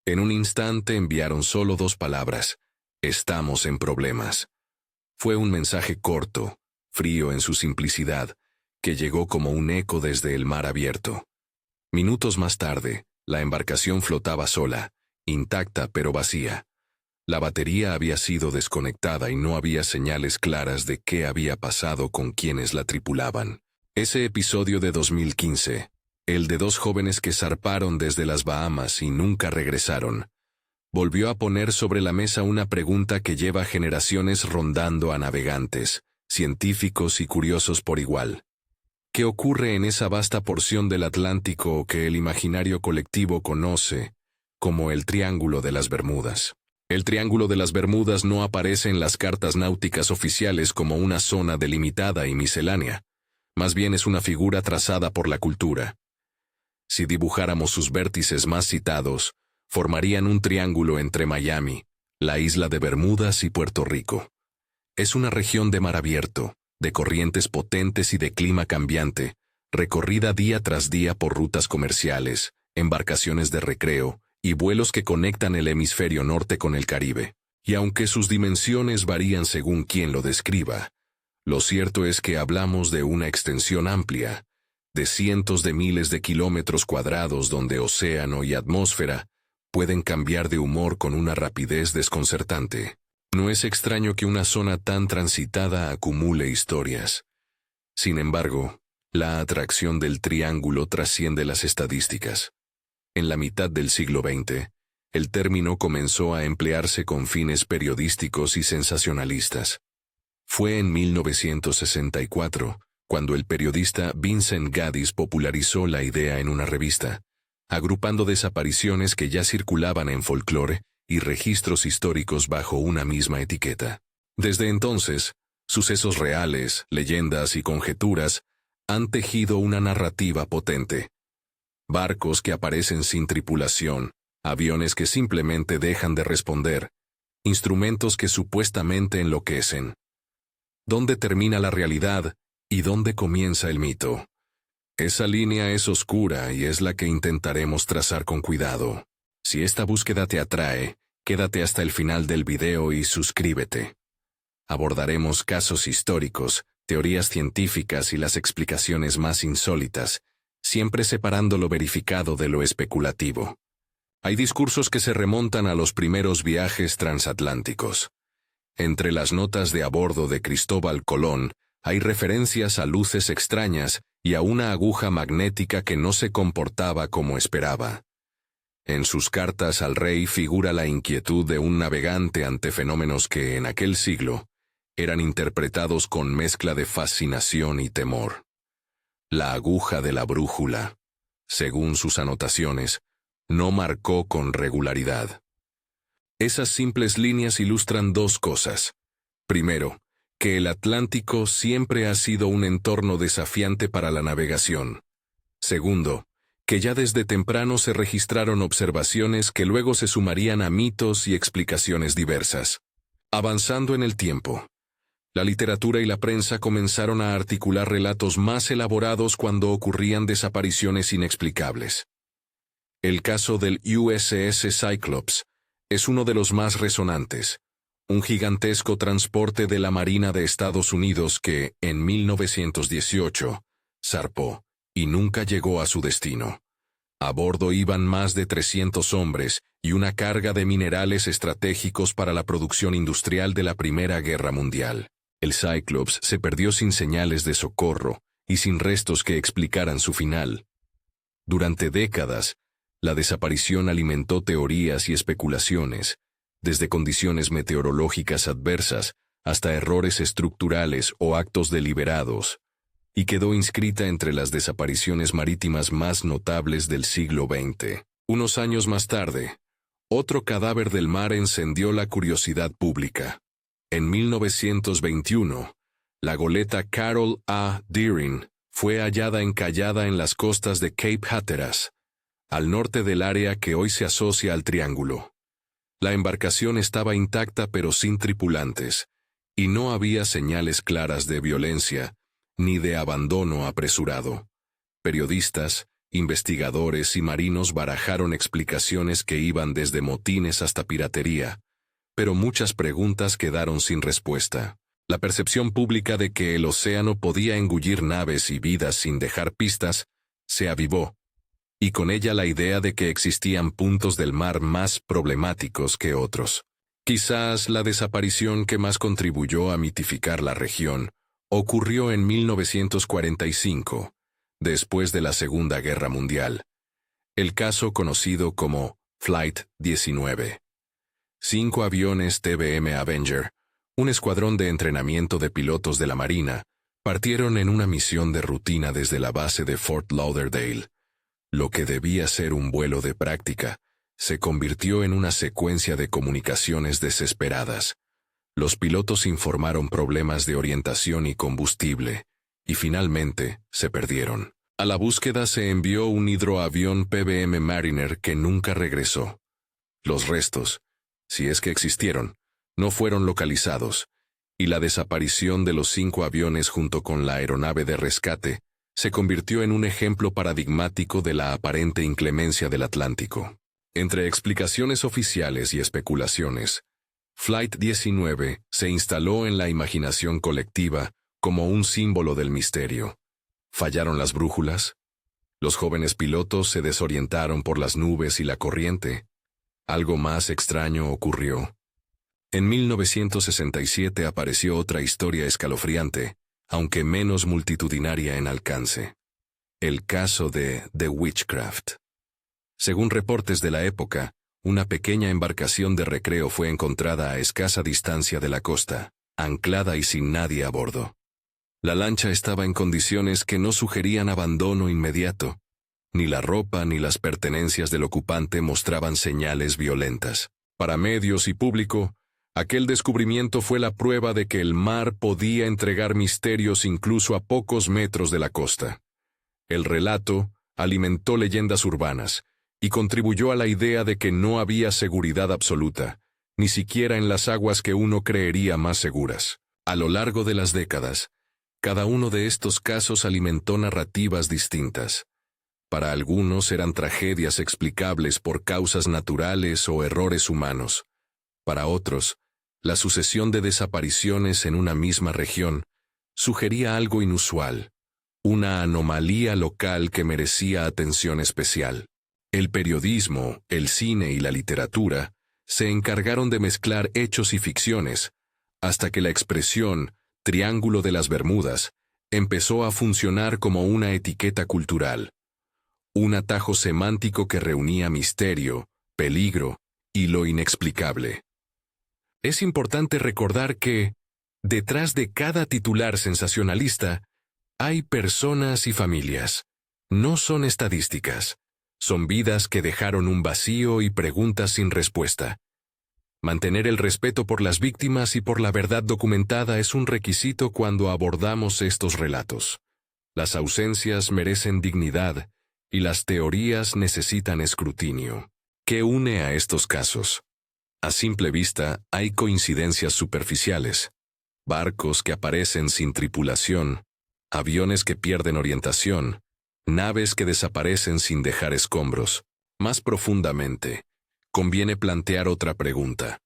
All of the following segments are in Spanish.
En un instante enviaron solo 2 palabras: estamos en problemas. Fue un mensaje corto, frío en su simplicidad, que llegó como un eco desde el mar abierto. Minutos más tarde, la embarcación flotaba sola, intacta pero vacía. La batería había sido desconectada y no había señales claras de qué había pasado con quienes la tripulaban. Ese episodio de 2015, el de 2 jóvenes que zarparon desde las Bahamas y nunca regresaron, volvió a poner sobre la mesa una pregunta que lleva generaciones rondando a navegantes, científicos y curiosos por igual. ¿Qué ocurre en esa vasta porción del Atlántico que el imaginario colectivo conoce como el Triángulo de las Bermudas? El Triángulo de las Bermudas no aparece en las cartas náuticas oficiales como una zona delimitada y miscelánea. Más bien es una figura trazada por la cultura. Si dibujáramos sus vértices más citados, formarían un triángulo entre Miami, la isla de Bermudas y Puerto Rico. Es una región de mar abierto, de corrientes potentes y de clima cambiante, recorrida día tras día por rutas comerciales, embarcaciones de recreo y vuelos que conectan el hemisferio norte con el Caribe. Y aunque sus dimensiones varían según quien lo describa, lo cierto es que hablamos de una extensión amplia, de cientos de miles de kilómetros cuadrados donde océano y atmósfera pueden cambiar de humor con una rapidez desconcertante. No es extraño que una zona tan transitada acumule historias. Sin embargo, la atracción del triángulo trasciende las estadísticas. En la mitad del siglo XX, el término comenzó a emplearse con fines periodísticos y sensacionalistas. Fue en 1964, cuando el periodista Vincent Gaddis popularizó la idea en una revista, agrupando desapariciones que ya circulaban en folclore y registros históricos bajo una misma etiqueta. Desde entonces, sucesos reales, leyendas y conjeturas han tejido una narrativa potente. Barcos que aparecen sin tripulación, aviones que simplemente dejan de responder, instrumentos que supuestamente enloquecen. ¿Dónde termina la realidad y dónde comienza el mito? Esa línea es oscura y es la que intentaremos trazar con cuidado. Si esta búsqueda te atrae, quédate hasta el final del video y suscríbete. Abordaremos casos históricos, teorías científicas y las explicaciones más insólitas, siempre separando lo verificado de lo especulativo. Hay discursos que se remontan a los primeros viajes transatlánticos. Entre las notas de a bordo de Cristóbal Colón, hay referencias a luces extrañas y a una aguja magnética que no se comportaba como esperaba. En sus cartas al rey figura la inquietud de un navegante ante fenómenos que, en aquel siglo, eran interpretados con mezcla de fascinación y temor. La aguja de la brújula, según sus anotaciones, no marcó con regularidad. Esas simples líneas ilustran 2 cosas. Primero, que el Atlántico siempre ha sido un entorno desafiante para la navegación. Segundo, que ya desde temprano se registraron observaciones que luego se sumarían a mitos y explicaciones diversas. Avanzando en el tiempo, la literatura y la prensa comenzaron a articular relatos más elaborados cuando ocurrían desapariciones inexplicables. El caso del USS Cyclops es uno de los más resonantes, un gigantesco transporte de la Marina de Estados Unidos que, en 1918, zarpó y nunca llegó a su destino. A bordo iban más de 300 hombres y una carga de minerales estratégicos para la producción industrial de la Primera Guerra Mundial. El Cyclops se perdió sin señales de socorro y sin restos que explicaran su final. Durante décadas, la desaparición alimentó teorías y especulaciones, desde condiciones meteorológicas adversas hasta errores estructurales o actos deliberados, y quedó inscrita entre las desapariciones marítimas más notables del siglo XX. Unos años más tarde, otro cadáver del mar encendió la curiosidad pública. En 1921, la goleta Carol A. Deering fue hallada encallada en las costas de Cape Hatteras, al norte del área que hoy se asocia al Triángulo. La embarcación estaba intacta pero sin tripulantes, y no había señales claras de violencia, ni de abandono apresurado. Periodistas, Investigadores y marinos barajaron explicaciones que iban desde motines hasta piratería, pero muchas preguntas quedaron sin respuesta. La percepción pública de que el océano podía engullir naves y vidas sin dejar pistas se avivó, y con ella la idea de que existían puntos del mar más problemáticos que otros. Quizás la desaparición que más contribuyó a mitificar la región ocurrió en 1945, después de la Segunda Guerra Mundial. El caso conocido como Flight 19. 5 aviones TBM Avenger, un escuadrón de entrenamiento de pilotos de la Marina, partieron en una misión de rutina desde la base de Fort Lauderdale. Lo que debía ser un vuelo de práctica se convirtió en una secuencia de comunicaciones desesperadas. Los pilotos informaron problemas de orientación y combustible, y finalmente se perdieron. A la búsqueda se envió un hidroavión PBM Mariner que nunca regresó. Los restos, si es que existieron, no fueron localizados, y la desaparición de los 5 aviones junto con la aeronave de rescate se convirtió en un ejemplo paradigmático de la aparente inclemencia del Atlántico. Entre explicaciones oficiales y especulaciones, Flight 19 se instaló en la imaginación colectiva como un símbolo del misterio. ¿Fallaron las brújulas? ¿Los jóvenes pilotos se desorientaron por las nubes y la corriente? Algo más extraño ocurrió. En 1967 apareció otra historia escalofriante, aunque menos multitudinaria en alcance. El caso de The Witchcraft. Según reportes de la época, una pequeña embarcación de recreo fue encontrada a escasa distancia de la costa, anclada y sin nadie a bordo. La lancha estaba en condiciones que no sugerían abandono inmediato. Ni la ropa ni las pertenencias del ocupante mostraban señales violentas. Para medios y público, aquel descubrimiento fue la prueba de que el mar podía entregar misterios incluso a pocos metros de la costa. El relato alimentó leyendas urbanas y contribuyó a la idea de que no había seguridad absoluta, ni siquiera en las aguas que uno creería más seguras. A lo largo de las décadas, cada uno de estos casos alimentó narrativas distintas. Para algunos eran tragedias explicables por causas naturales o errores humanos. Para otros, la sucesión de desapariciones en una misma región sugería algo inusual, una anomalía local que merecía atención especial. El periodismo, el cine y la literatura se encargaron de mezclar hechos y ficciones, hasta que la expresión Triángulo de las Bermudas empezó a funcionar como una etiqueta cultural, un atajo semántico que reunía misterio, peligro y lo inexplicable. Es importante recordar que, detrás de cada titular sensacionalista, hay personas y familias. No son estadísticas. Son vidas que dejaron un vacío y preguntas sin respuesta. Mantener el respeto por las víctimas y por la verdad documentada es un requisito cuando abordamos estos relatos. Las ausencias merecen dignidad y las teorías necesitan escrutinio. ¿Qué une a estos casos? A simple vista, hay coincidencias superficiales. Barcos que aparecen sin tripulación, aviones que pierden orientación, naves que desaparecen sin dejar escombros. Más profundamente, conviene plantear otra pregunta.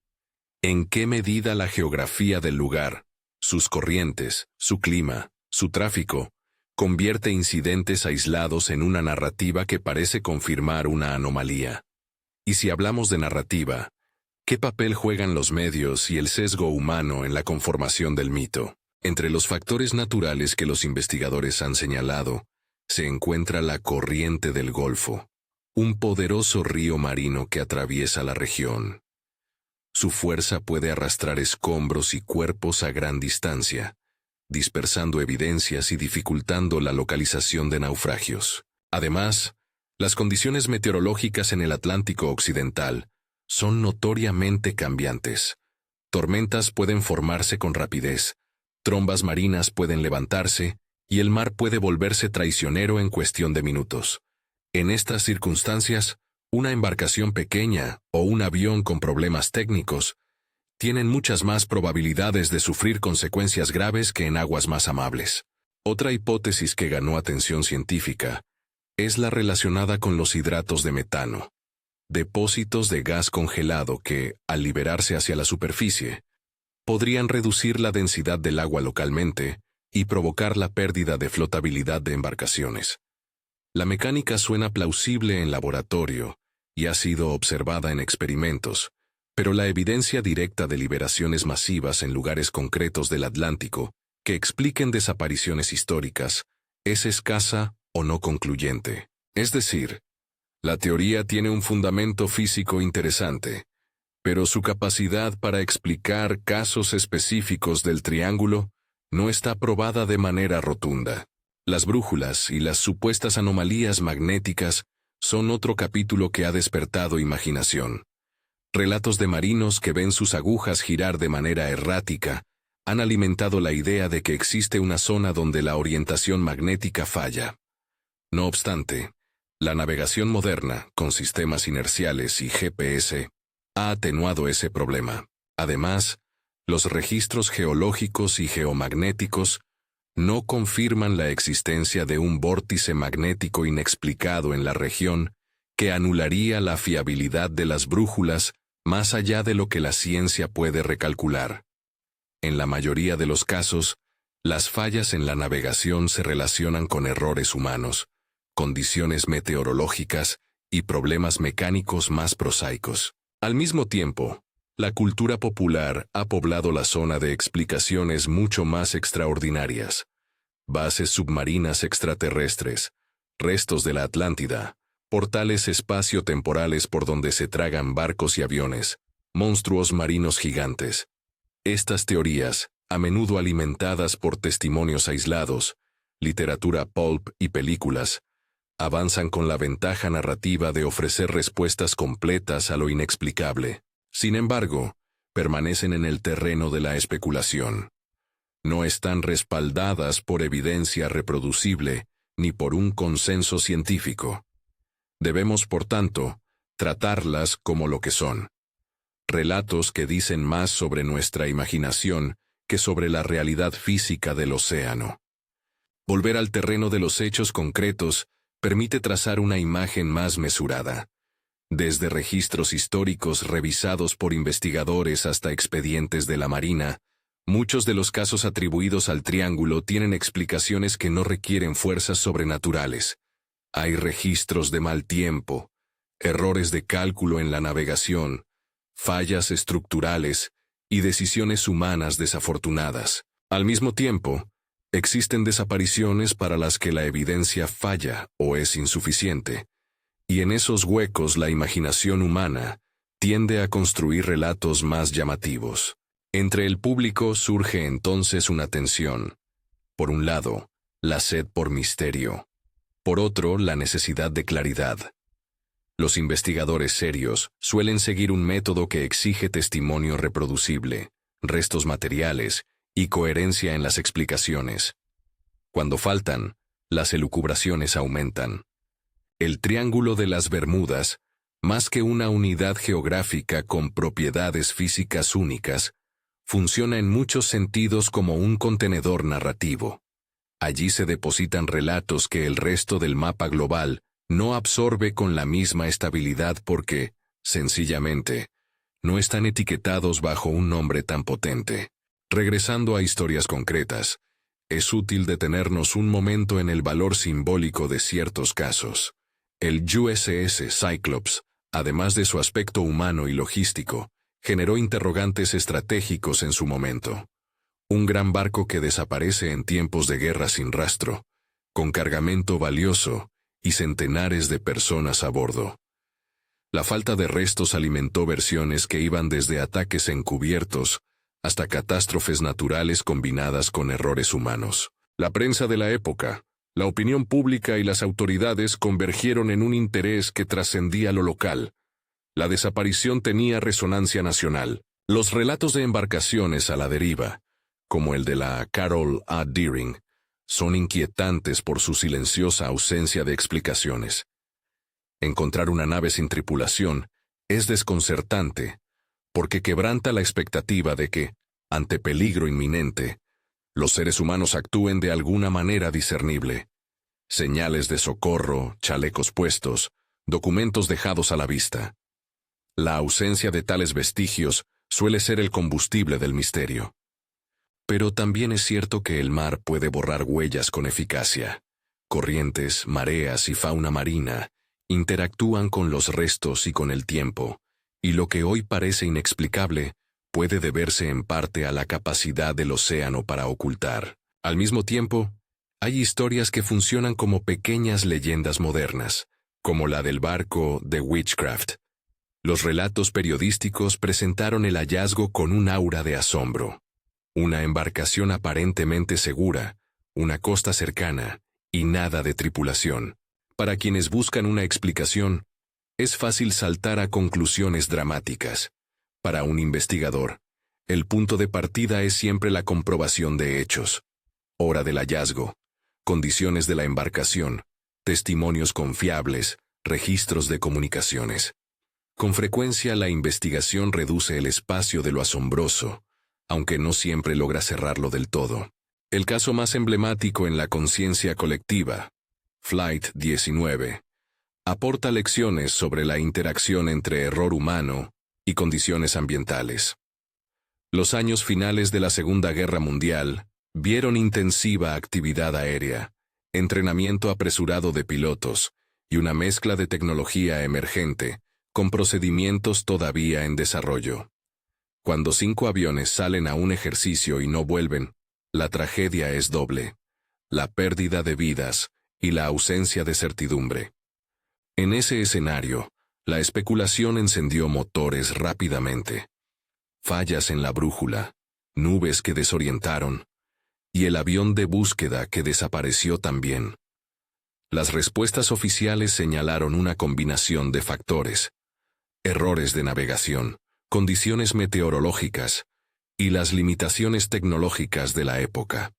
¿En qué medida la geografía del lugar, sus corrientes, su clima, su tráfico, convierte incidentes aislados en una narrativa que parece confirmar una anomalía? Y si hablamos de narrativa, ¿qué papel juegan los medios y el sesgo humano en la conformación del mito? Entre los factores naturales que los investigadores han señalado, se encuentra la corriente del Golfo, un poderoso río marino que atraviesa la región. Su fuerza puede arrastrar escombros y cuerpos a gran distancia, dispersando evidencias y dificultando la localización de naufragios. Además, las condiciones meteorológicas en el Atlántico Occidental son notoriamente cambiantes. Tormentas pueden formarse con rapidez, trombas marinas pueden levantarse, y el mar puede volverse traicionero en cuestión de minutos. En estas circunstancias, una embarcación pequeña o un avión con problemas técnicos tienen muchas más probabilidades de sufrir consecuencias graves que en aguas más amables. Otra hipótesis que ganó atención científica es la relacionada con los hidratos de metano, depósitos de gas congelado que, al liberarse hacia la superficie, podrían reducir la densidad del agua localmente y provocar la pérdida de flotabilidad de embarcaciones. La mecánica suena plausible en laboratorio y ha sido observada en experimentos, pero la evidencia directa de liberaciones masivas en lugares concretos del Atlántico que expliquen desapariciones históricas es escasa o no concluyente. Es decir, la teoría tiene un fundamento físico interesante, pero su capacidad para explicar casos específicos del triángulo no está probada de manera rotunda. Las brújulas y las supuestas anomalías magnéticas son otro capítulo que ha despertado imaginación. Relatos de marinos que ven sus agujas girar de manera errática han alimentado la idea de que existe una zona donde la orientación magnética falla. No obstante, la navegación moderna, con sistemas inerciales y GPS, ha atenuado ese problema. Además, los registros geológicos y geomagnéticos no confirman la existencia de un vórtice magnético inexplicado en la región que anularía la fiabilidad de las brújulas más allá de lo que la ciencia puede recalcular. En la mayoría de los casos, las fallas en la navegación se relacionan con errores humanos, condiciones meteorológicas y problemas mecánicos más prosaicos. Al mismo tiempo, la cultura popular ha poblado la zona de explicaciones mucho más extraordinarias. Bases submarinas extraterrestres, restos de la Atlántida, portales espaciotemporales por donde se tragan barcos y aviones, monstruos marinos gigantes. Estas teorías, a menudo alimentadas por testimonios aislados, literatura pulp y películas, avanzan con la ventaja narrativa de ofrecer respuestas completas a lo inexplicable. Sin embargo, permanecen en el terreno de la especulación. No están respaldadas por evidencia reproducible ni por un consenso científico. Debemos, por tanto, tratarlas como lo que son: relatos que dicen más sobre nuestra imaginación que sobre la realidad física del océano. Volver al terreno de los hechos concretos permite trazar una imagen más mesurada. Desde registros históricos revisados por investigadores hasta expedientes de la Marina, muchos de los casos atribuidos al triángulo tienen explicaciones que no requieren fuerzas sobrenaturales. Hay registros de mal tiempo, errores de cálculo en la navegación, fallas estructurales y decisiones humanas desafortunadas. Al mismo tiempo, existen desapariciones para las que la evidencia falla o es insuficiente, y en esos huecos la imaginación humana tiende a construir relatos más llamativos. Entre el público surge entonces una tensión. Por un lado, la sed por misterio. Por otro, la necesidad de claridad. Los investigadores serios suelen seguir un método que exige testimonio reproducible, restos materiales y coherencia en las explicaciones. Cuando faltan, las elucubraciones aumentan. El Triángulo de las Bermudas, más que una unidad geográfica con propiedades físicas únicas, funciona en muchos sentidos como un contenedor narrativo. Allí se depositan relatos que el resto del mapa global no absorbe con la misma estabilidad porque, sencillamente, no están etiquetados bajo un nombre tan potente. Regresando a historias concretas, es útil detenernos un momento en el valor simbólico de ciertos casos. El USS Cyclops, además de su aspecto humano y logístico, generó interrogantes estratégicos en su momento. Un gran barco que desaparece en tiempos de guerra sin rastro, con cargamento valioso y centenares de personas a bordo. La falta de restos alimentó versiones que iban desde ataques encubiertos hasta catástrofes naturales combinadas con errores humanos. La prensa de la época, la opinión pública y las autoridades convergieron en un interés que trascendía lo local. La desaparición tenía resonancia nacional. Los relatos de embarcaciones a la deriva, como el de la Carol A. Deering, son inquietantes por su silenciosa ausencia de explicaciones. Encontrar una nave sin tripulación es desconcertante, porque quebranta la expectativa de que, ante peligro inminente, los seres humanos actúen de alguna manera discernible. señales de socorro, chalecos puestos, documentos dejados a la vista. La ausencia de tales vestigios suele ser el combustible del misterio. Pero también es cierto que el mar puede borrar huellas con eficacia. Corrientes, mareas y fauna marina interactúan con los restos y con el tiempo, y lo que hoy parece inexplicable puede deberse en parte a la capacidad del océano para ocultar. Al mismo tiempo, hay historias que funcionan como pequeñas leyendas modernas, como la del barco The Witchcraft. Los relatos periodísticos presentaron el hallazgo con un aura de asombro. Una embarcación aparentemente segura, una costa cercana y nada de tripulación. Para quienes buscan una explicación, es fácil saltar a conclusiones dramáticas. Para un investigador, el punto de partida es siempre la comprobación de hechos. Hora del hallazgo, condiciones de la embarcación, testimonios confiables, registros de comunicaciones. Con frecuencia la investigación reduce el espacio de lo asombroso, aunque no siempre logra cerrarlo del todo. El caso más emblemático en la conciencia colectiva, Flight 19, aporta lecciones sobre la interacción entre error humano y condiciones ambientales. Los años finales de la Segunda Guerra Mundial vieron intensiva actividad aérea, entrenamiento apresurado de pilotos y una mezcla de tecnología emergente con procedimientos todavía en desarrollo. Cuando 5 aviones salen a un ejercicio y no vuelven, la tragedia es doble: la pérdida de vidas y la ausencia de certidumbre. En ese escenario, la especulación encendió motores rápidamente. Fallas en la brújula, nubes que desorientaron, y el avión de búsqueda que desapareció también. Las respuestas oficiales señalaron una combinación de factores: errores de navegación, condiciones meteorológicas y las limitaciones tecnológicas de la época.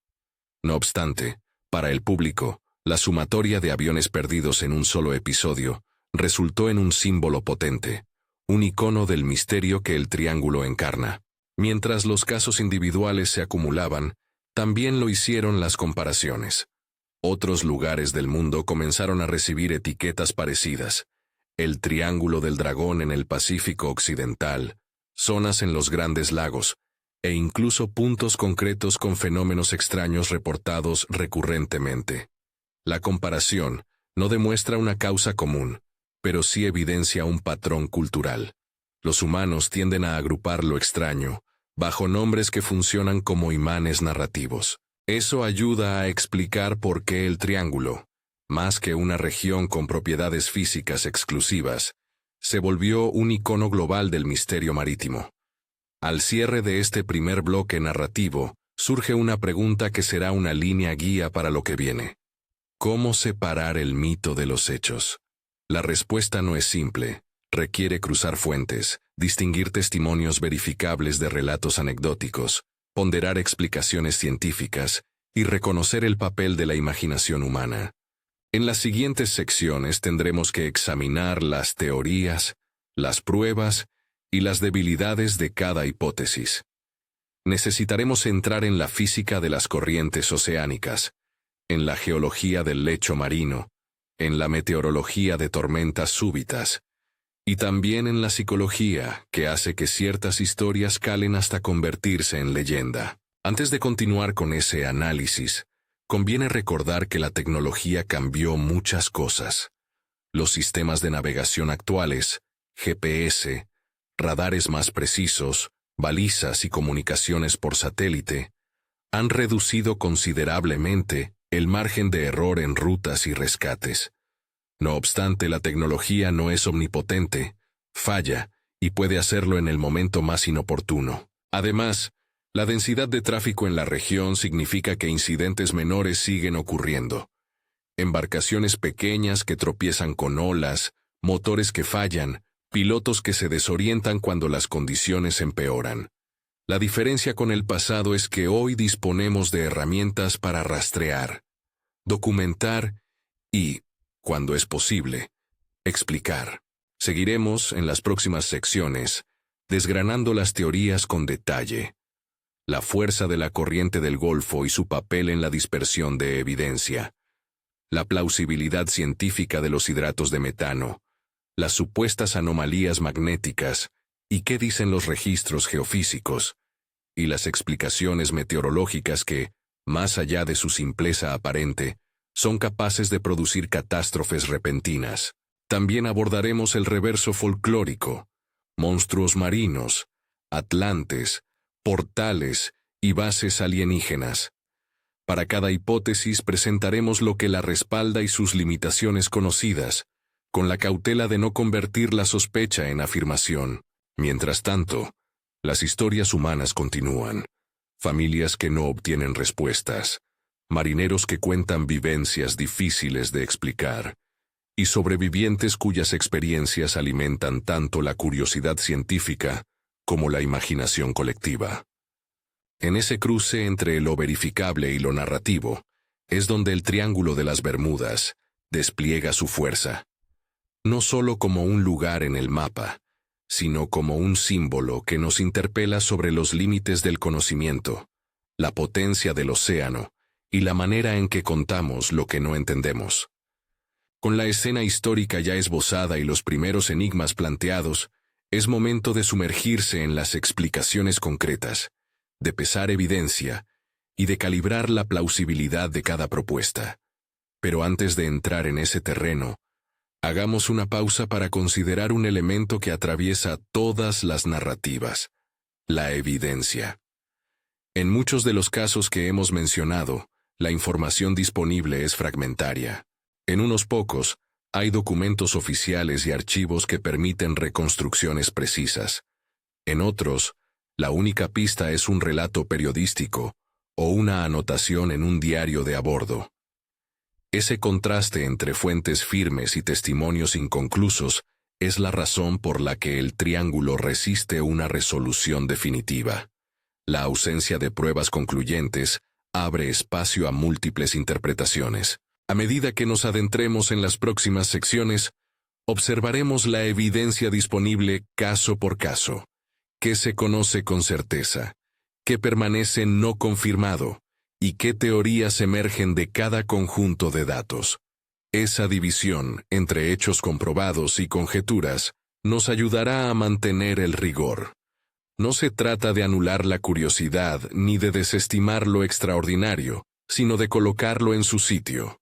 No obstante, para el público, la sumatoria de aviones perdidos en un solo episodio resultó en un símbolo potente, un icono del misterio que el triángulo encarna. Mientras los casos individuales se acumulaban, también lo hicieron las comparaciones. Otros lugares del mundo comenzaron a recibir etiquetas parecidas: el Triángulo del Dragón en el Pacífico Occidental, zonas en los Grandes Lagos, e incluso puntos concretos con fenómenos extraños reportados recurrentemente. La comparación no demuestra una causa común, pero sí evidencia un patrón cultural. Los humanos tienden a agrupar lo extraño bajo nombres que funcionan como imanes narrativos. Eso ayuda a explicar por qué el Triángulo, más que una región con propiedades físicas exclusivas, se volvió un icono global del misterio marítimo. Al cierre de este primer bloque narrativo, surge una pregunta que será una línea guía para lo que viene. ¿Cómo separar el mito de los hechos? La respuesta no es simple. Requiere cruzar fuentes, distinguir testimonios verificables de relatos anecdóticos, ponderar explicaciones científicas y reconocer el papel de la imaginación humana. En las siguientes secciones tendremos que examinar las teorías, las pruebas y las debilidades de cada hipótesis. Necesitaremos entrar en la física de las corrientes oceánicas, en la geología del lecho marino, en la meteorología de tormentas súbitas, y también en la psicología que hace que ciertas historias calen hasta convertirse en leyenda. Antes de continuar con ese análisis, conviene recordar que la tecnología cambió muchas cosas. Los sistemas de navegación actuales, GPS, radares más precisos, balizas y comunicaciones por satélite, han reducido considerablemente el margen de error en rutas y rescates. No obstante, la tecnología no es omnipotente, falla, y puede hacerlo en el momento más inoportuno. Además, la densidad de tráfico en la región significa que incidentes menores siguen ocurriendo. Embarcaciones pequeñas que tropiezan con olas, motores que fallan, pilotos que se desorientan cuando las condiciones empeoran. La diferencia con el pasado es que hoy disponemos de herramientas para rastrear, documentar y, cuando es posible, explicar. Seguiremos, en las próximas secciones, desgranando las teorías con detalle, la fuerza de la corriente del Golfo y su papel en la dispersión de evidencia, la plausibilidad científica de los hidratos de metano, las supuestas anomalías magnéticas, y qué dicen los registros geofísicos, y las explicaciones meteorológicas que, más allá de su simpleza aparente, son capaces de producir catástrofes repentinas. También abordaremos el reverso folclórico, monstruos marinos, atlantes, portales y bases alienígenas. Para cada hipótesis presentaremos lo que la respalda y sus limitaciones conocidas, con la cautela de no convertir la sospecha en afirmación. Mientras tanto, las historias humanas continúan. Familias que no obtienen respuestas, marineros que cuentan vivencias difíciles de explicar, y sobrevivientes cuyas experiencias alimentan tanto la curiosidad científica como la imaginación colectiva. En ese cruce entre lo verificable y lo narrativo, es donde el Triángulo de las Bermudas despliega su fuerza. No solo como un lugar en el mapa, sino como un símbolo que nos interpela sobre los límites del conocimiento, la potencia del océano y la manera en que contamos lo que no entendemos. Con la escena histórica ya esbozada y los primeros enigmas planteados, es momento de sumergirse en las explicaciones concretas, de pesar evidencia y de calibrar la plausibilidad de cada propuesta. Pero antes de entrar en ese terreno, hagamos una pausa para considerar un elemento que atraviesa todas las narrativas: la evidencia. En muchos de los casos que hemos mencionado, la información disponible es fragmentaria. En unos pocos, hay documentos oficiales y archivos que permiten reconstrucciones precisas. En otros, la única pista es un relato periodístico o una anotación en un diario de a bordo. Ese contraste entre fuentes firmes y testimonios inconclusos es la razón por la que el triángulo resiste una resolución definitiva. La ausencia de pruebas concluyentes abre espacio a múltiples interpretaciones. A medida que nos adentremos en las próximas secciones, observaremos la evidencia disponible caso por caso, qué se conoce con certeza, qué permanece no confirmado, y qué teorías emergen de cada conjunto de datos. Esa división entre hechos comprobados y conjeturas nos ayudará a mantener el rigor. No se trata de anular la curiosidad ni de desestimar lo extraordinario, sino de colocarlo en su sitio.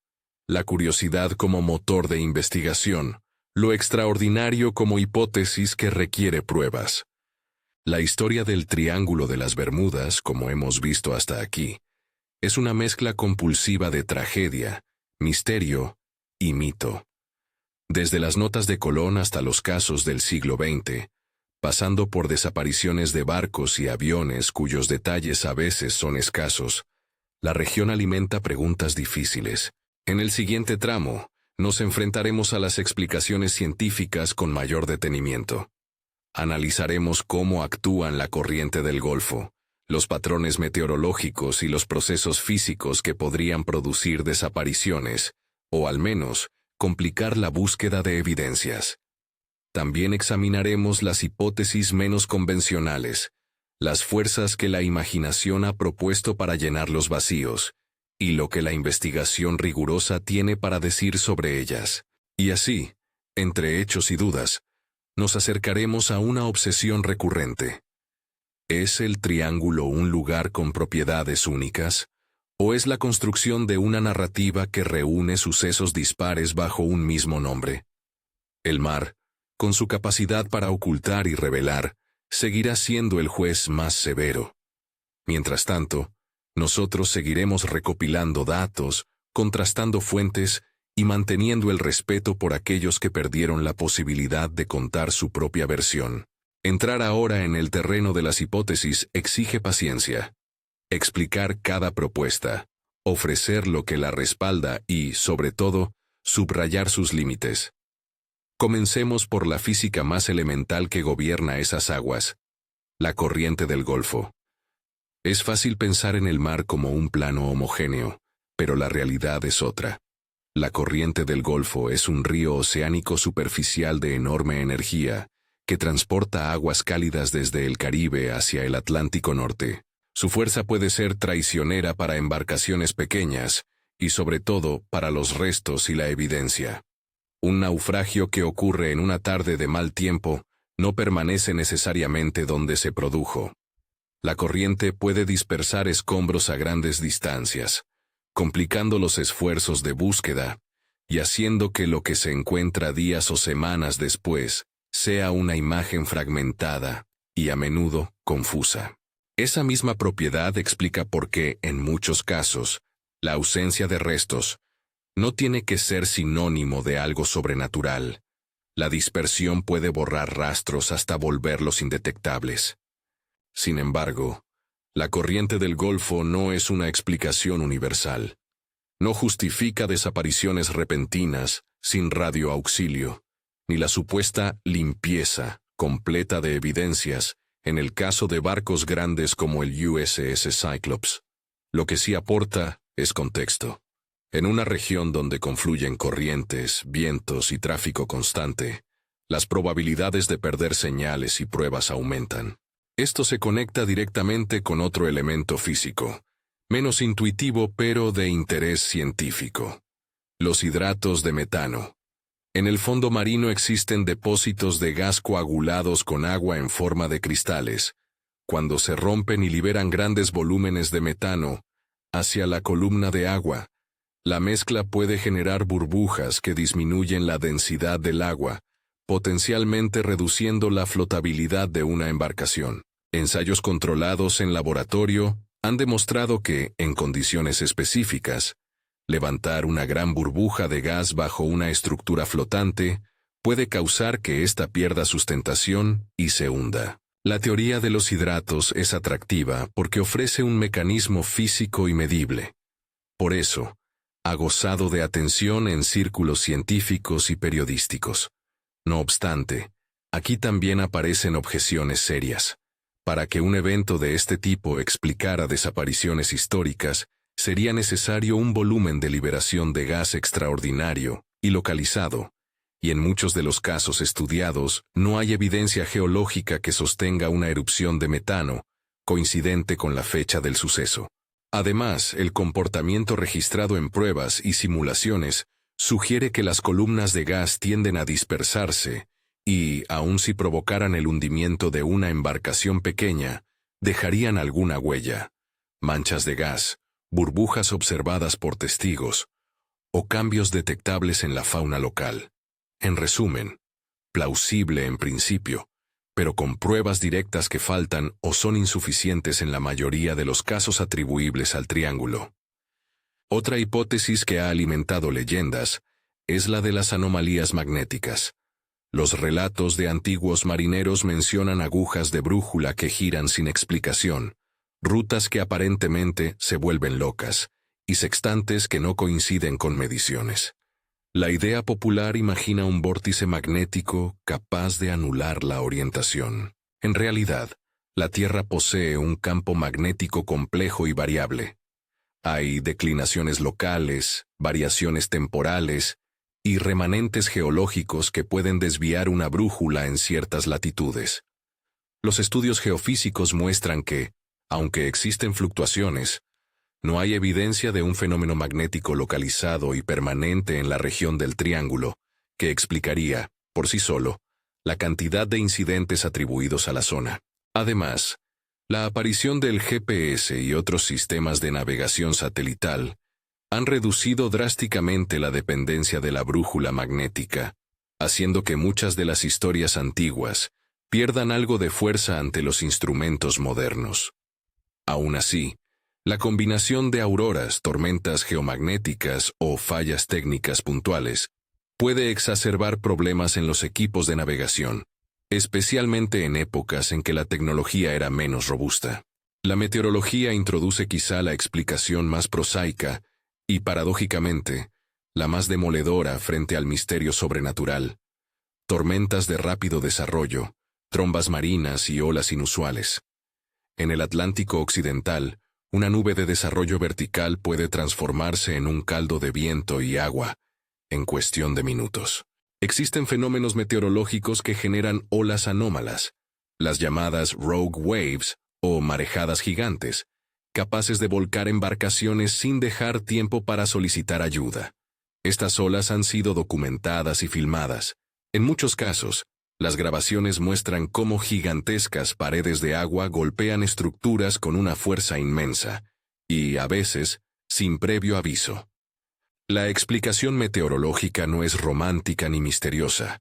La curiosidad como motor de investigación, lo extraordinario como hipótesis que requiere pruebas. La historia del Triángulo de las Bermudas, como hemos visto hasta aquí, es una mezcla compulsiva de tragedia, misterio y mito. Desde las notas de Colón hasta los casos del siglo XX, pasando por desapariciones de barcos y aviones cuyos detalles a veces son escasos, la región alimenta preguntas difíciles. En el siguiente tramo, nos enfrentaremos a las explicaciones científicas con mayor detenimiento. Analizaremos cómo actúan la corriente del Golfo, los patrones meteorológicos y los procesos físicos que podrían producir desapariciones, o al menos, complicar la búsqueda de evidencias. También examinaremos las hipótesis menos convencionales, las fuerzas que la imaginación ha propuesto para llenar los vacíos, y lo que la investigación rigurosa tiene para decir sobre ellas. Y así, entre hechos y dudas, nos acercaremos a una obsesión recurrente. ¿Es el triángulo un lugar con propiedades únicas? ¿O es la construcción de una narrativa que reúne sucesos dispares bajo un mismo nombre? El mar, con su capacidad para ocultar y revelar, seguirá siendo el juez más severo. Mientras tanto, nosotros seguiremos recopilando datos, contrastando fuentes y manteniendo el respeto por aquellos que perdieron la posibilidad de contar su propia versión. Entrar ahora en el terreno de las hipótesis exige paciencia. Explicar cada propuesta, ofrecer lo que la respalda y, sobre todo, subrayar sus límites. Comencemos por la física más elemental que gobierna esas aguas, la corriente del Golfo. Es fácil pensar en el mar como un plano homogéneo, pero la realidad es otra. La corriente del Golfo es un río oceánico superficial de enorme energía, que transporta aguas cálidas desde el Caribe hacia el Atlántico Norte. Su fuerza puede ser traicionera para embarcaciones pequeñas y sobre todo para los restos y la evidencia. Un naufragio que ocurre en una tarde de mal tiempo no permanece necesariamente donde se produjo. La corriente puede dispersar escombros a grandes distancias, complicando los esfuerzos de búsqueda y haciendo que lo que se encuentra días o semanas después sea una imagen fragmentada y a menudo confusa. Esa misma propiedad explica por qué, en muchos casos, la ausencia de restos no tiene que ser sinónimo de algo sobrenatural. La dispersión puede borrar rastros hasta volverlos indetectables. Sin embargo, la corriente del Golfo no es una explicación universal. No justifica desapariciones repentinas sin radioauxilio, ni la supuesta limpieza completa de evidencias en el caso de barcos grandes como el USS Cyclops. Lo que sí aporta es contexto. En una región donde confluyen corrientes, vientos y tráfico constante, las probabilidades de perder señales y pruebas aumentan. Esto se conecta directamente con otro elemento físico, menos intuitivo pero de interés científico: los hidratos de metano. En el fondo marino existen depósitos de gas coagulados con agua en forma de cristales. Cuando se rompen y liberan grandes volúmenes de metano hacia la columna de agua, la mezcla puede generar burbujas que disminuyen la densidad del agua, potencialmente reduciendo la flotabilidad de una embarcación. Ensayos controlados en laboratorio han demostrado que, en condiciones específicas, levantar una gran burbuja de gas bajo una estructura flotante puede causar que ésta pierda sustentación y se hunda. La teoría de los hidratos es atractiva porque ofrece un mecanismo físico y medible. Por eso, ha gozado de atención en círculos científicos y periodísticos. No obstante, aquí también aparecen objeciones serias. Para que un evento de este tipo explicara desapariciones históricas, sería necesario un volumen de liberación de gas extraordinario y localizado, y en muchos de los casos estudiados no hay evidencia geológica que sostenga una erupción de metano coincidente con la fecha del suceso. Además, el comportamiento registrado en pruebas y simulaciones sugiere que las columnas de gas tienden a dispersarse y, aun si provocaran el hundimiento de una embarcación pequeña, dejarían alguna huella: manchas de gas, burbujas observadas por testigos, o cambios detectables en la fauna local. En resumen, plausible en principio, pero con pruebas directas que faltan o son insuficientes en la mayoría de los casos atribuibles al triángulo. Otra hipótesis que ha alimentado leyendas es la de las anomalías magnéticas. Los relatos de antiguos marineros mencionan agujas de brújula que giran sin explicación, rutas que aparentemente se vuelven locas, y sextantes que no coinciden con mediciones. La idea popular imagina un vórtice magnético capaz de anular la orientación. En realidad, la Tierra posee un campo magnético complejo y variable. Hay declinaciones locales, variaciones temporales y remanentes geológicos que pueden desviar una brújula en ciertas latitudes. Los estudios geofísicos muestran que, aunque existen fluctuaciones, no hay evidencia de un fenómeno magnético localizado y permanente en la región del triángulo, que explicaría, por sí solo, la cantidad de incidentes atribuidos a la zona. Además, la aparición del GPS y otros sistemas de navegación satelital han reducido drásticamente la dependencia de la brújula magnética, haciendo que muchas de las historias antiguas pierdan algo de fuerza ante los instrumentos modernos. Aún así, la combinación de auroras, tormentas geomagnéticas o fallas técnicas puntuales puede exacerbar problemas en los equipos de navegación, especialmente en épocas en que la tecnología era menos robusta. La meteorología introduce quizá la explicación más prosaica y, paradójicamente, la más demoledora frente al misterio sobrenatural: tormentas de rápido desarrollo, trombas marinas y olas inusuales. En el Atlántico Occidental, una nube de desarrollo vertical puede transformarse en un caldo de viento y agua en cuestión de minutos. Existen fenómenos meteorológicos que generan olas anómalas, las llamadas rogue waves o marejadas gigantes, capaces de volcar embarcaciones sin dejar tiempo para solicitar ayuda. Estas olas han sido documentadas y filmadas. En muchos casos, las grabaciones muestran cómo gigantescas paredes de agua golpean estructuras con una fuerza inmensa, y, a veces, sin previo aviso. La explicación meteorológica no es romántica ni misteriosa,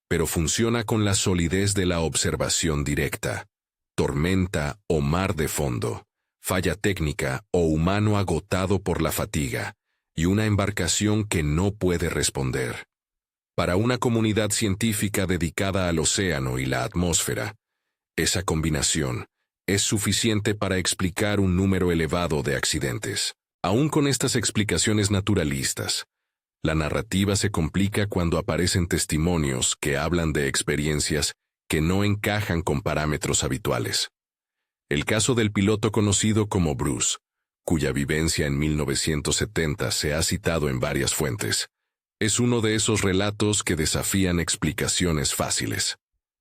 pero funciona con la solidez de la observación directa. Tormenta o mar de fondo, falla técnica o humano agotado por la fatiga, y una embarcación que no puede responder. Para una comunidad científica dedicada al océano y la atmósfera, esa combinación es suficiente para explicar un número elevado de accidentes. Aún con estas explicaciones naturalistas, la narrativa se complica cuando aparecen testimonios que hablan de experiencias que no encajan con parámetros habituales. El caso del piloto conocido como Bruce, cuya vivencia en 1970 se ha citado en varias fuentes, es uno de esos relatos que desafían explicaciones fáciles.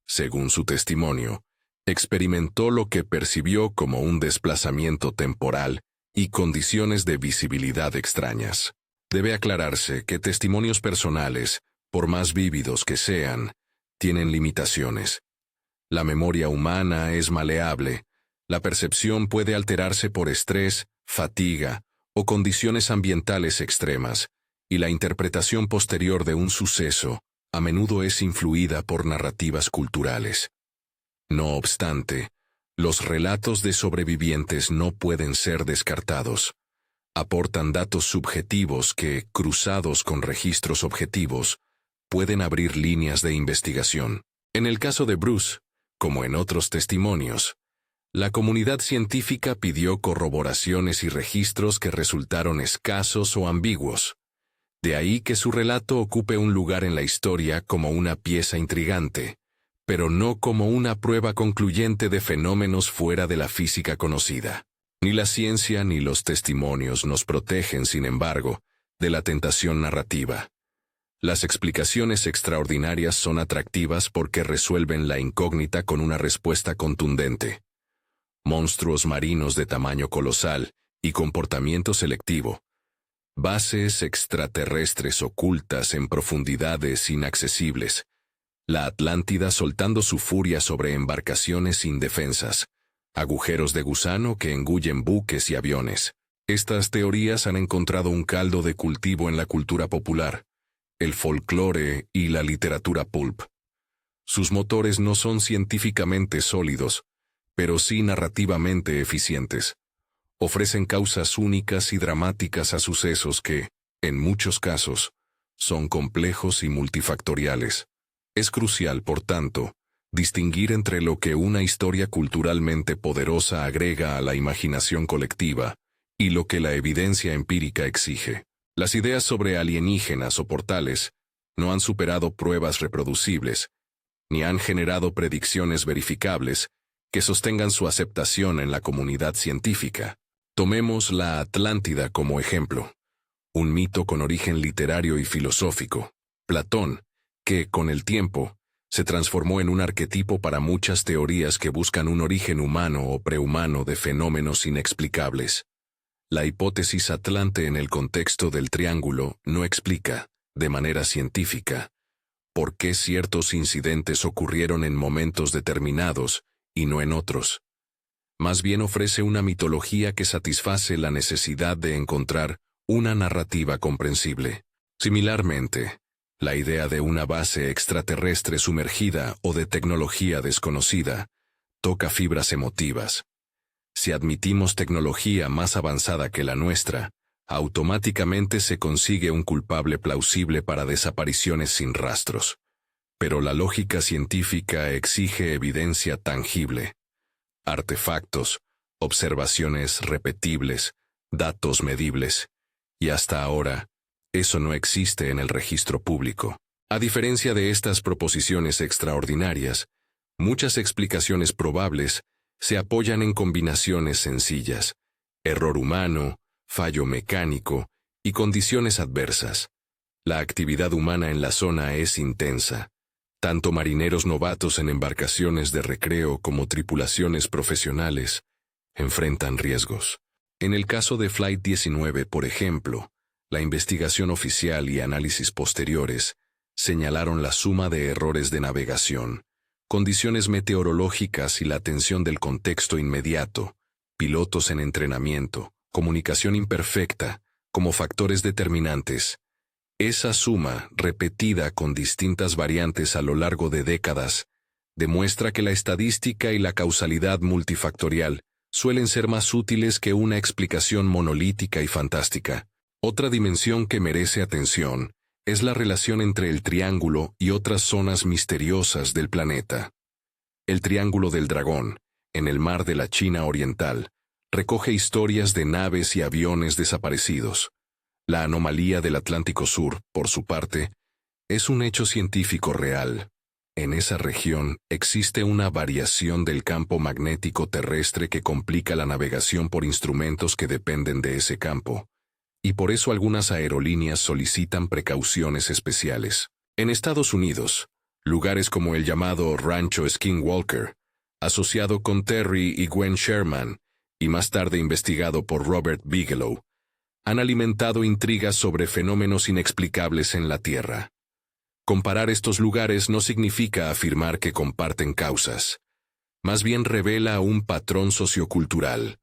Según su testimonio, experimentó lo que percibió como un desplazamiento temporal y condiciones de visibilidad extrañas. Debe aclararse que testimonios personales, por más vívidos que sean, tienen limitaciones. La memoria humana es maleable, la percepción puede alterarse por estrés, fatiga o condiciones ambientales extremas, y la interpretación posterior de un suceso a menudo es influida por narrativas culturales. No obstante, los relatos de sobrevivientes no pueden ser descartados. Aportan datos subjetivos que, cruzados con registros objetivos, pueden abrir líneas de investigación. En el caso de Bruce, como en otros testimonios, la comunidad científica pidió corroboraciones y registros que resultaron escasos o ambiguos. De ahí que su relato ocupe un lugar en la historia como una pieza intrigante, pero no como una prueba concluyente de fenómenos fuera de la física conocida. Ni la ciencia ni los testimonios nos protegen, sin embargo, de la tentación narrativa. Las explicaciones extraordinarias son atractivas porque resuelven la incógnita con una respuesta contundente. Monstruos marinos de tamaño colosal y comportamiento selectivo. Bases extraterrestres ocultas en profundidades inaccesibles. La Atlántida soltando su furia sobre embarcaciones indefensas. Agujeros de gusano que engullen buques y aviones. Estas teorías han encontrado un caldo de cultivo en la cultura popular, el folclore y la literatura pulp. Sus motores no son científicamente sólidos, pero sí narrativamente eficientes. Ofrecen causas únicas y dramáticas a sucesos que, en muchos casos, son complejos y multifactoriales. Es crucial, por tanto, distinguir entre lo que una historia culturalmente poderosa agrega a la imaginación colectiva y lo que la evidencia empírica exige. Las ideas sobre alienígenas o portales no han superado pruebas reproducibles, ni han generado predicciones verificables que sostengan su aceptación en la comunidad científica. Tomemos la Atlántida como ejemplo, un mito con origen literario y filosófico. Platón, que, con el tiempo, se transformó en un arquetipo para muchas teorías que buscan un origen humano o prehumano de fenómenos inexplicables. La hipótesis atlante en el contexto del triángulo no explica, de manera científica, por qué ciertos incidentes ocurrieron en momentos determinados y no en otros. Más bien ofrece una mitología que satisface la necesidad de encontrar una narrativa comprensible. Similarmente, la idea de una base extraterrestre sumergida o de tecnología desconocida toca fibras emotivas. Si admitimos tecnología más avanzada que la nuestra, automáticamente se consigue un culpable plausible para desapariciones sin rastros. Pero la lógica científica exige evidencia tangible. Artefactos, observaciones repetibles, datos medibles, y hasta ahora, eso no existe en el registro público. A diferencia de estas proposiciones extraordinarias, muchas explicaciones probables se apoyan en combinaciones sencillas: error humano, fallo mecánico y condiciones adversas. La actividad humana en la zona es intensa. Tanto marineros novatos en embarcaciones de recreo como tripulaciones profesionales enfrentan riesgos. En el caso de Flight 19, por ejemplo, la investigación oficial y análisis posteriores señalaron la suma de errores de navegación, condiciones meteorológicas y la tensión del contexto inmediato, pilotos en entrenamiento, comunicación imperfecta, como factores determinantes. Esa suma, repetida con distintas variantes a lo largo de décadas, demuestra que la estadística y la causalidad multifactorial suelen ser más útiles que una explicación monolítica y fantástica. Otra dimensión que merece atención es la relación entre el Triángulo y otras zonas misteriosas del planeta. El Triángulo del Dragón, en el mar de la China Oriental, recoge historias de naves y aviones desaparecidos. La anomalía del Atlántico Sur, por su parte, es un hecho científico real. En esa región existe una variación del campo magnético terrestre que complica la navegación por instrumentos que dependen de ese campo, y por eso algunas aerolíneas solicitan precauciones especiales. En Estados Unidos, lugares como el llamado Rancho Skinwalker, asociado con Terry y Gwen Sherman, y más tarde investigado por Robert Bigelow, han alimentado intrigas sobre fenómenos inexplicables en la Tierra. Comparar estos lugares no significa afirmar que comparten causas. Más bien revela un patrón sociocultural.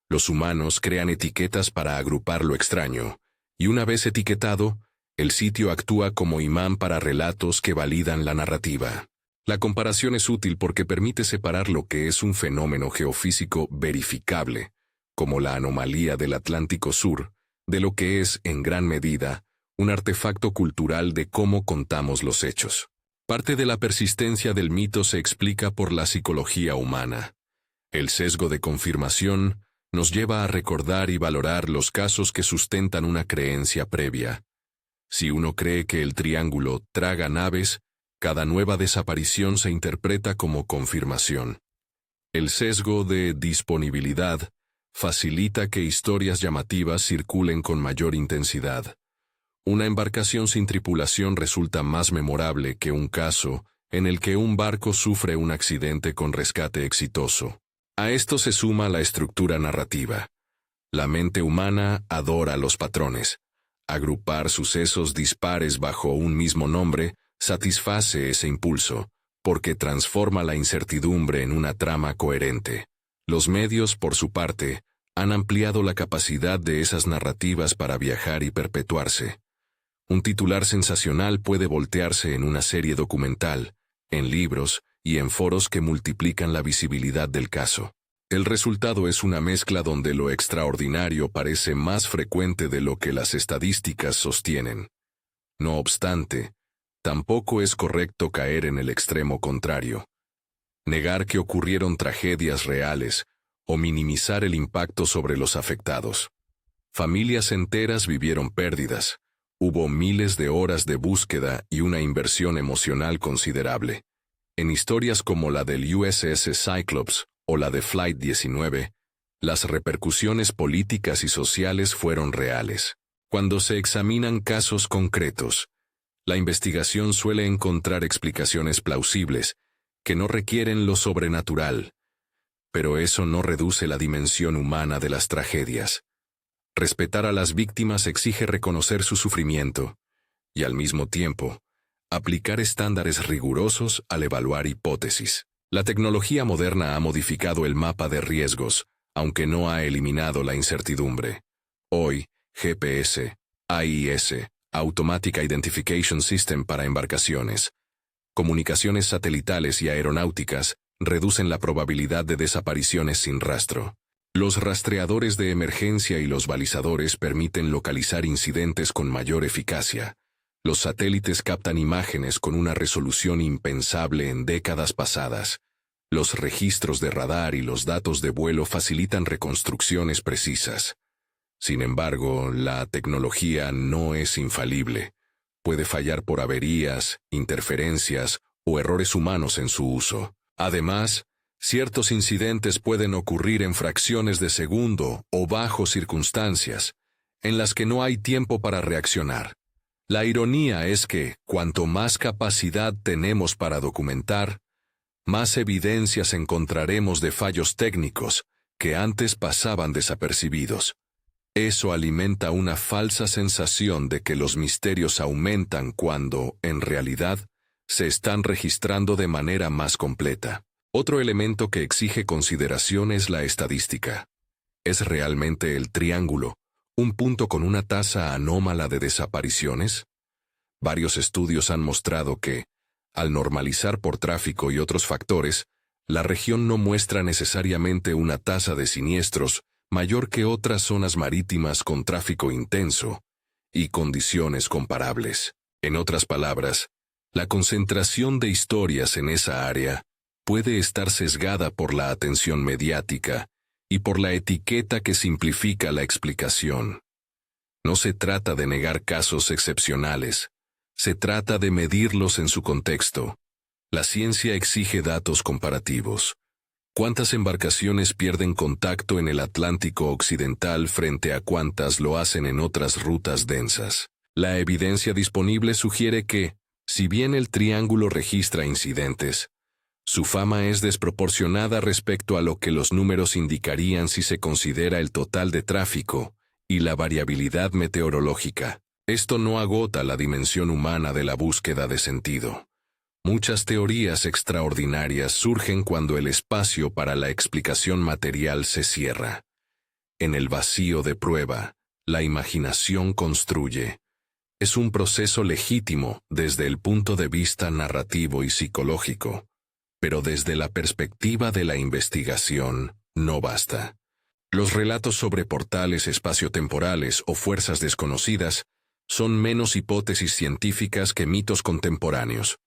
Los humanos crean etiquetas para agrupar lo extraño, y una vez etiquetado, el sitio actúa como imán para relatos que validan la narrativa. La comparación es útil porque permite separar lo que es un fenómeno geofísico verificable, como la anomalía del Atlántico Sur, de lo que es, en gran medida, un artefacto cultural de cómo contamos los hechos. Parte de la persistencia del mito se explica por la psicología humana. El sesgo de confirmación nos lleva a recordar y valorar los casos que sustentan una creencia previa. Si uno cree que el triángulo traga naves, cada nueva desaparición se interpreta como confirmación. El sesgo de disponibilidad facilita que historias llamativas circulen con mayor intensidad. Una embarcación sin tripulación resulta más memorable que un caso en el que un barco sufre un accidente con rescate exitoso. A esto se suma la estructura narrativa. La mente humana adora los patrones. Agrupar sucesos dispares bajo un mismo nombre satisface ese impulso, porque transforma la incertidumbre en una trama coherente. Los medios, por su parte, han ampliado la capacidad de esas narrativas para viajar y perpetuarse. Un titular sensacional puede voltearse en una serie documental, en libros y en foros que multiplican la visibilidad del caso. El resultado es una mezcla donde lo extraordinario parece más frecuente de lo que las estadísticas sostienen. No obstante, tampoco es correcto caer en el extremo contrario. Negar que ocurrieron tragedias reales o minimizar el impacto sobre los afectados. Familias enteras vivieron pérdidas. Hubo miles de horas de búsqueda y una inversión emocional considerable. En historias como la del USS Cyclops o la de Flight 19, las repercusiones políticas y sociales fueron reales. Cuando se examinan casos concretos, la investigación suele encontrar explicaciones plausibles que no requieren lo sobrenatural, pero eso no reduce la dimensión humana de las tragedias. Respetar a las víctimas exige reconocer su sufrimiento y, al mismo tiempo, aplicar estándares rigurosos al evaluar hipótesis. La tecnología moderna ha modificado el mapa de riesgos, aunque no ha eliminado la incertidumbre. Hoy, GPS, AIS, Automatic Identification System para embarcaciones, comunicaciones satelitales y aeronáuticas reducen la probabilidad de desapariciones sin rastro. Los rastreadores de emergencia y los balizadores permiten localizar incidentes con mayor eficacia. Los satélites captan imágenes con una resolución impensable en décadas pasadas. Los registros de radar y los datos de vuelo facilitan reconstrucciones precisas. Sin embargo, la tecnología no es infalible. Puede fallar por averías, interferencias o errores humanos en su uso. Además, ciertos incidentes pueden ocurrir en fracciones de segundo o bajo circunstancias, en las que no hay tiempo para reaccionar. La ironía es que, cuanto más capacidad tenemos para documentar, más evidencias encontraremos de fallos técnicos que antes pasaban desapercibidos. Eso alimenta una falsa sensación de que los misterios aumentan cuando, en realidad, se están registrando de manera más completa. Otro elemento que exige consideración es la estadística. ¿Es realmente el triángulo un punto con una tasa anómala de desapariciones? Varios estudios han mostrado que, al normalizar por tráfico y otros factores, la región no muestra necesariamente una tasa de siniestros mayor que otras zonas marítimas con tráfico intenso y condiciones comparables. En otras palabras, la concentración de historias en esa área puede estar sesgada por la atención mediática y por la etiqueta que simplifica la explicación. No se trata de negar casos excepcionales, se trata de medirlos en su contexto. La ciencia exige datos comparativos. ¿Cuántas embarcaciones pierden contacto en el Atlántico Occidental frente a cuántas lo hacen en otras rutas densas? La evidencia disponible sugiere que, si bien el triángulo registra incidentes, su fama es desproporcionada respecto a lo que los números indicarían si se considera el total de tráfico y la variabilidad meteorológica. Esto no agota la dimensión humana de la búsqueda de sentido. Muchas teorías extraordinarias surgen cuando el espacio para la explicación material se cierra. En el vacío de prueba, la imaginación construye. Es un proceso legítimo desde el punto de vista narrativo y psicológico, pero desde la perspectiva de la investigación, no basta. Los relatos sobre portales espaciotemporales o fuerzas desconocidas son menos hipótesis científicas que mitos contemporáneos.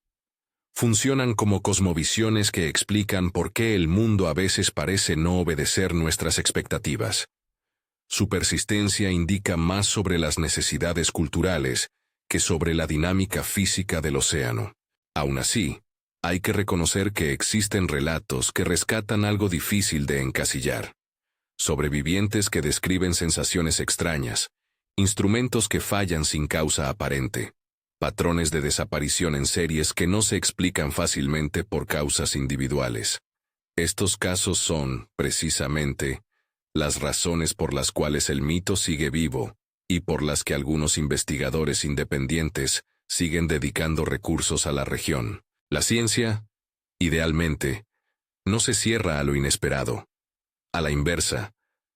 Funcionan como cosmovisiones que explican por qué el mundo a veces parece no obedecer nuestras expectativas. Su persistencia indica más sobre las necesidades culturales que sobre la dinámica física del océano. Aún así, hay que reconocer que existen relatos que rescatan algo difícil de encasillar. Sobrevivientes que describen sensaciones extrañas, instrumentos que fallan sin causa aparente, patrones de desaparición en series que no se explican fácilmente por causas individuales. Estos casos son, precisamente, las razones por las cuales el mito sigue vivo y por las que algunos investigadores independientes siguen dedicando recursos a la región. La ciencia, idealmente, no se cierra a lo inesperado. A la inversa,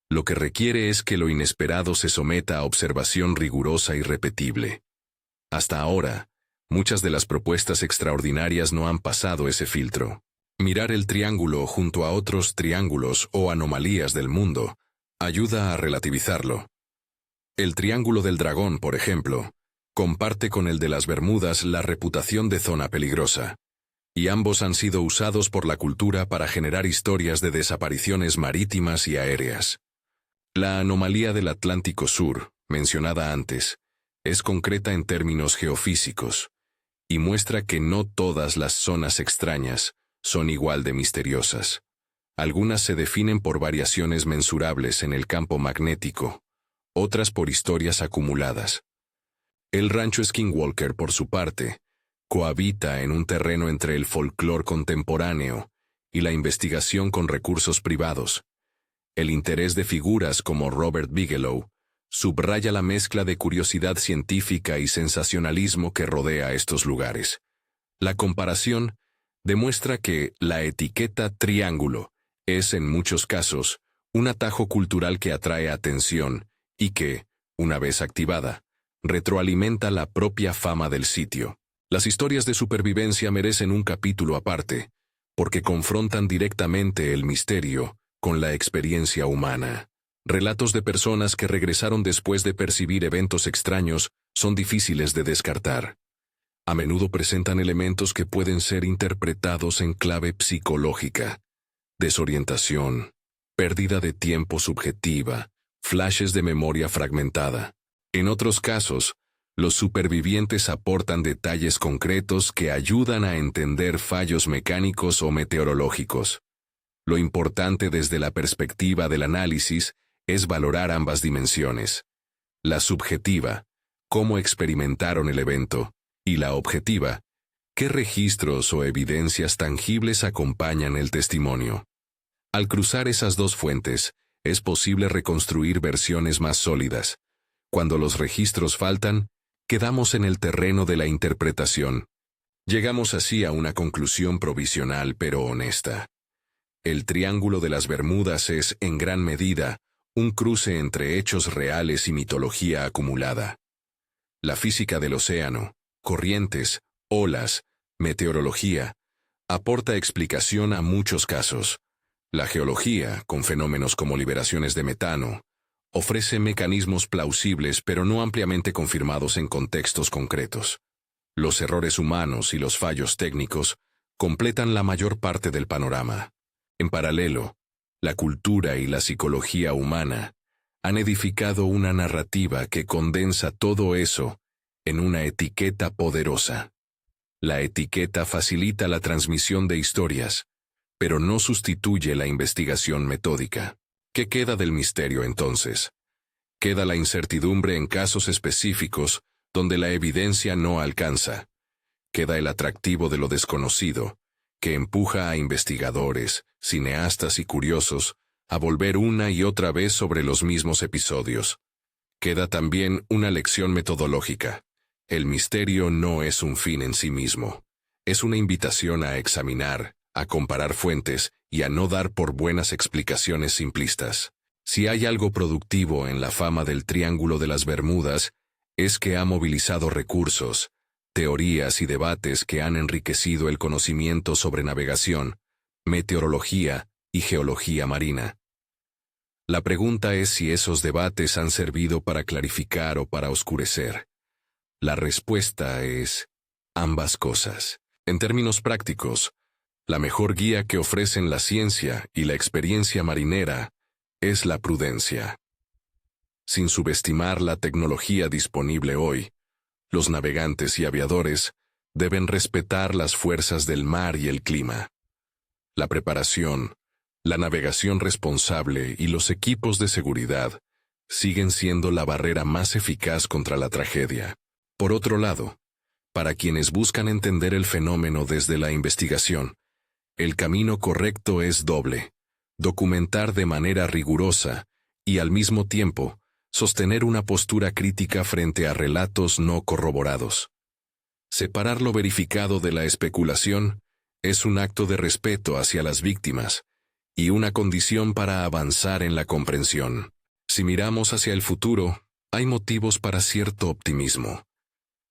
lo que requiere es que lo inesperado se someta a observación rigurosa y repetible. Hasta ahora, muchas de las propuestas extraordinarias no han pasado ese filtro. Mirar el triángulo junto a otros triángulos o anomalías del mundo ayuda a relativizarlo. El Triángulo del Dragón, por ejemplo, comparte con el de las Bermudas la reputación de zona peligrosa, y ambos han sido usados por la cultura para generar historias de desapariciones marítimas y aéreas. La anomalía del Atlántico Sur, mencionada antes, es concreta en términos geofísicos, y muestra que no todas las zonas extrañas son igual de misteriosas. Algunas se definen por variaciones mensurables en el campo magnético, otras por historias acumuladas. El rancho Skinwalker, por su parte, cohabita en un terreno entre el folclore contemporáneo y la investigación con recursos privados. El interés de figuras como Robert Bigelow subraya la mezcla de curiosidad científica y sensacionalismo que rodea estos lugares. La comparación demuestra que la etiqueta triángulo es, en muchos casos, un atajo cultural que atrae atención y que, una vez activada, retroalimenta la propia fama del sitio. Las historias de supervivencia merecen un capítulo aparte, porque confrontan directamente el misterio con la experiencia humana. Relatos de personas que regresaron después de percibir eventos extraños son difíciles de descartar. A menudo presentan elementos que pueden ser interpretados en clave psicológica: desorientación, pérdida de tiempo subjetiva, flashes de memoria fragmentada. En otros casos, los supervivientes aportan detalles concretos que ayudan a entender fallos mecánicos o meteorológicos. Lo importante desde la perspectiva del análisis es valorar ambas dimensiones: la subjetiva, cómo experimentaron el evento, y la objetiva, qué registros o evidencias tangibles acompañan el testimonio. Al cruzar esas dos fuentes, es posible reconstruir versiones más sólidas. Cuando los registros faltan, quedamos en el terreno de la interpretación. Llegamos así a una conclusión provisional pero honesta. El Triángulo de las Bermudas es, en gran medida, un cruce entre hechos reales y mitología acumulada. La física del océano, corrientes, olas, meteorología, aporta explicación a muchos casos. La geología, con fenómenos como liberaciones de metano, ofrece mecanismos plausibles pero no ampliamente confirmados en contextos concretos. Los errores humanos y los fallos técnicos completan la mayor parte del panorama. En paralelo, la cultura y la psicología humana han edificado una narrativa que condensa todo eso en una etiqueta poderosa. La etiqueta facilita la transmisión de historias, pero no sustituye la investigación metódica. ¿Qué queda del misterio entonces? Queda la incertidumbre en casos específicos donde la evidencia no alcanza. Queda el atractivo de lo desconocido, que empuja a investigadores, cineastas y curiosos a volver una y otra vez sobre los mismos episodios. Queda también una lección metodológica. El misterio no es un fin en sí mismo. Es una invitación a examinar, a comparar fuentes y a no dar por buenas explicaciones simplistas. Si hay algo productivo en la fama del Triángulo de las Bermudas, es que ha movilizado recursos, teorías y debates que han enriquecido el conocimiento sobre navegación, meteorología y geología marina. La pregunta es si esos debates han servido para clarificar o para oscurecer. La respuesta es ambas cosas. En términos prácticos, la mejor guía que ofrecen la ciencia y la experiencia marinera es la prudencia. Sin subestimar la tecnología disponible hoy, los navegantes y aviadores deben respetar las fuerzas del mar y el clima. La preparación, la navegación responsable y los equipos de seguridad siguen siendo la barrera más eficaz contra la tragedia. Por otro lado, para quienes buscan entender el fenómeno desde la investigación, el camino correcto es doble: documentar de manera rigurosa y, al mismo tiempo, sostener una postura crítica frente a relatos no corroborados. Separar lo verificado de la especulación es un acto de respeto hacia las víctimas y una condición para avanzar en la comprensión. Si miramos hacia el futuro, hay motivos para cierto optimismo.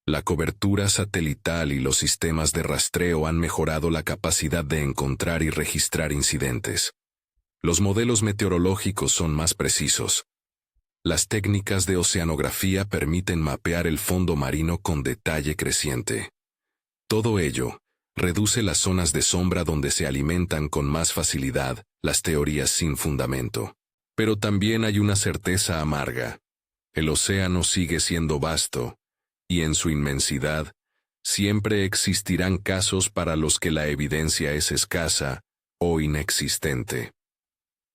La cobertura satelital y los sistemas de rastreo han mejorado la capacidad de encontrar y registrar incidentes. Los modelos meteorológicos son más precisos. Las técnicas de oceanografía permiten mapear el fondo marino con detalle creciente. Todo ello reduce las zonas de sombra donde se alimentan con más facilidad las teorías sin fundamento. Pero también hay una certeza amarga. El océano sigue siendo vasto, y en su inmensidad, siempre existirán casos para los que la evidencia es escasa o inexistente.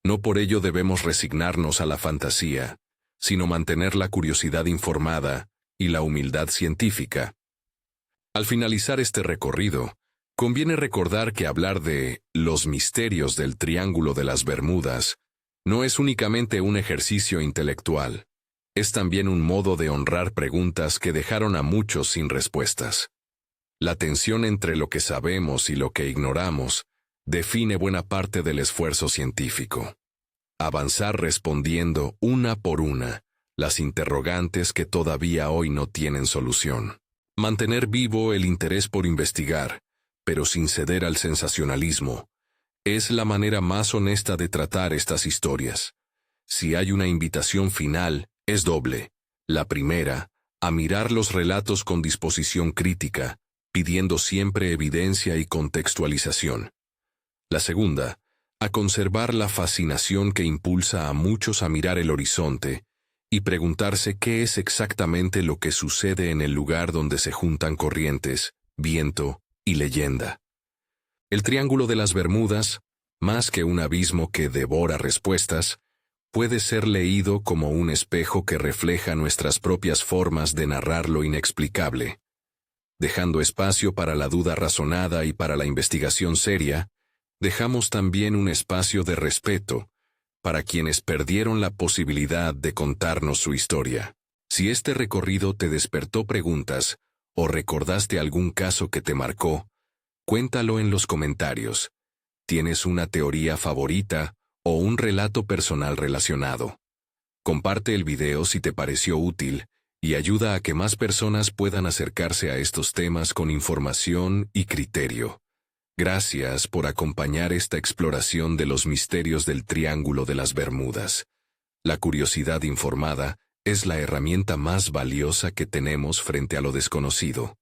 No por ello debemos resignarnos a la fantasía, sino mantener la curiosidad informada y la humildad científica. Al finalizar este recorrido, conviene recordar que hablar de los misterios del Triángulo de las Bermudas no es únicamente un ejercicio intelectual, es también un modo de honrar preguntas que dejaron a muchos sin respuestas. La tensión entre lo que sabemos y lo que ignoramos define buena parte del esfuerzo científico. Avanzar respondiendo una por una las interrogantes que todavía hoy no tienen solución. Mantener vivo el interés por investigar, pero sin ceder al sensacionalismo, es la manera más honesta de tratar estas historias. Si hay una invitación final, es doble. La primera, a mirar los relatos con disposición crítica, pidiendo siempre evidencia y contextualización. La segunda, a conservar la fascinación que impulsa a muchos a mirar el horizonte y preguntarse qué es exactamente lo que sucede en el lugar donde se juntan corrientes, viento y leyenda. El Triángulo de las Bermudas, más que un abismo que devora respuestas, puede ser leído como un espejo que refleja nuestras propias formas de narrar lo inexplicable. Dejando espacio para la duda razonada y para la investigación seria, dejamos también un espacio de respeto para quienes perdieron la posibilidad de contarnos su historia. Si este recorrido te despertó preguntas o recordaste algún caso que te marcó, cuéntalo en los comentarios. ¿Tienes una teoría favorita o un relato personal relacionado? Comparte el video si te pareció útil y ayuda a que más personas puedan acercarse a estos temas con información y criterio. Gracias por acompañar esta exploración de los misterios del Triángulo de las Bermudas. La curiosidad informada es la herramienta más valiosa que tenemos frente a lo desconocido.